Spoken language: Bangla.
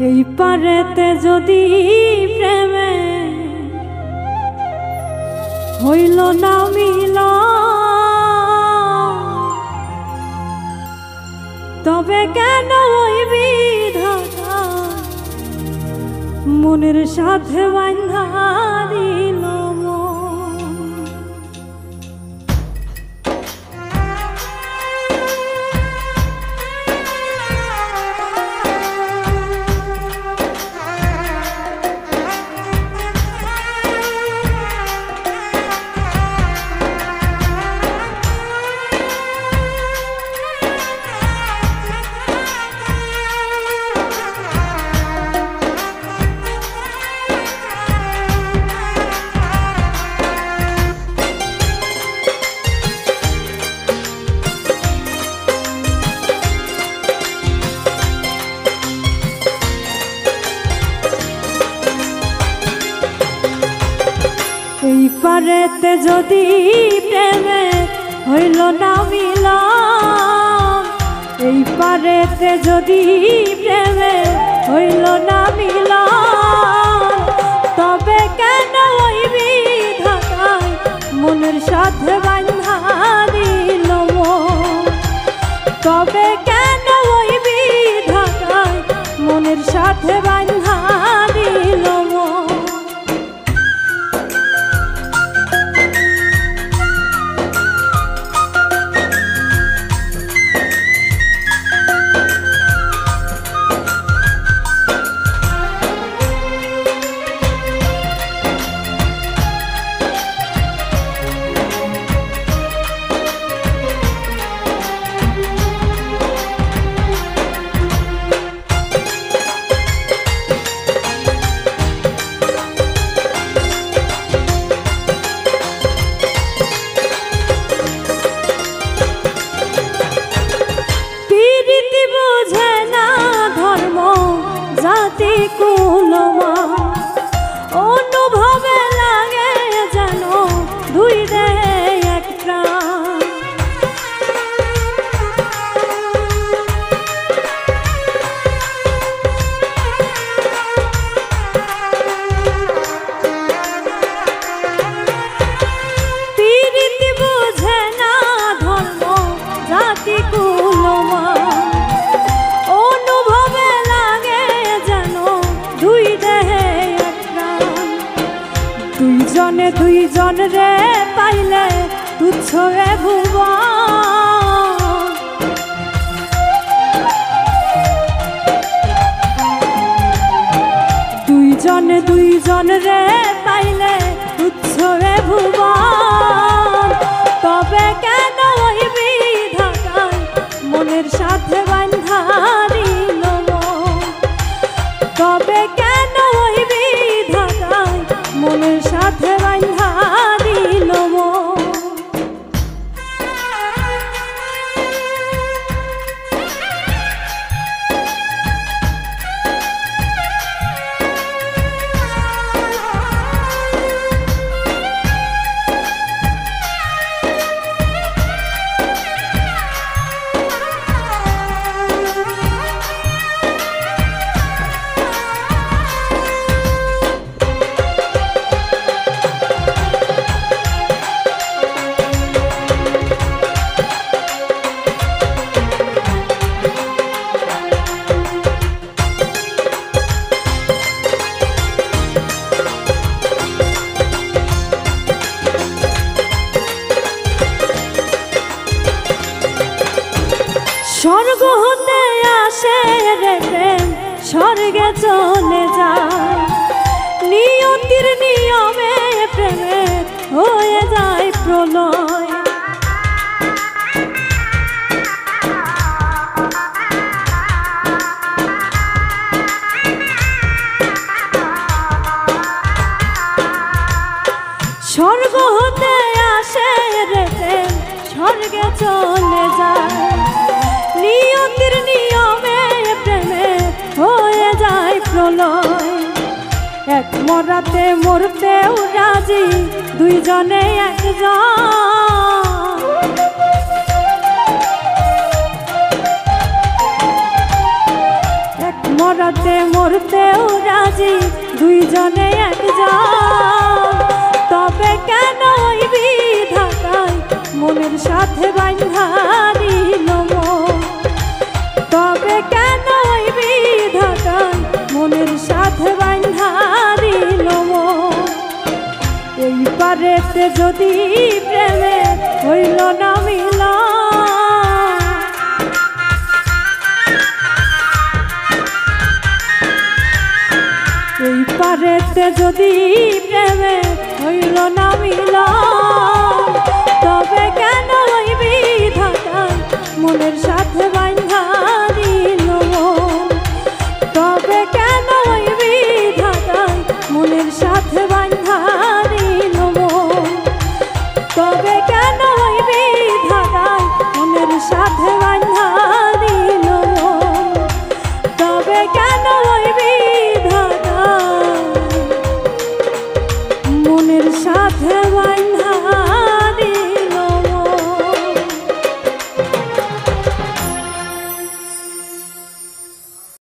এই পারেতে যদি প্রেমে হইল না মিল, তবে কেন ওই বিধাতা মনের সাথে বাঁধা দিল এই পারেতে যদি প্রেমে হইল না মিল, এই পারেতে যদি প্রেমে হইল না মিল, তবে কেন ওই বিধাতায় মনের সাথে বাঁধা দিল মন, তবে কেন ওই বিধাতায় মনের সাথে বাঁধা দিল মন। অনুভবে লাগে যেন দুই দেহে এক প্রাণ, প্রীতি বুঝে না ধর্ম জাতি কুলমান, দুইজনে দুইজন রে পাইলে তুচ্ছ এ ভুবন, দুইজনে দুইজন রে পাইলে তুচ্ছ এ ভুবন, তবে কেন ওই বিধাতায় মনের সাথে বাঁধা দিল মন, তবে কেন ওই বিধাতায় মনের সাথে বাঁধা দিল মন। স্বর্গ হতে আসে রে প্রেম, স্বর্গে চলে যায়, নিয়তির নিয়মে প্রেমে হয়ে যায় প্রলয়, স্বর্গ হতে আসে রে প্রেম, স্বর্গে চলে যায়, নিয়তির নিয়মে প্রেমে হয়ে যায় প্রলয়, এক মরাতে মরতেও রাজি দুইজনে একজন, মরতে মরতেও রাজি দুইজনে একজন। তবে কেন ওই বিধাতায় মনের সাথে বাঁধা দিল মন? তবে কেন ওই বিধাতায় মনের সাথে বাঁধা দিল মন? এই পারেতে যদি প্রেমে হইল না মিলন, এই পারেতে যদি প্রেমে হইল না মিলন, তবে কেন ওই বিধাতায় মনের সাথে বাঁধা দিল মন? তবে কেন ওই বিধাতায় মনের সাথে বাঁধা দিল মন? তবে কেন ওই বিধাতায় মনের সাথে বাঁধা দিল মন? তবে কেন ওই বিধাতায় মনের সাথে বাঁধা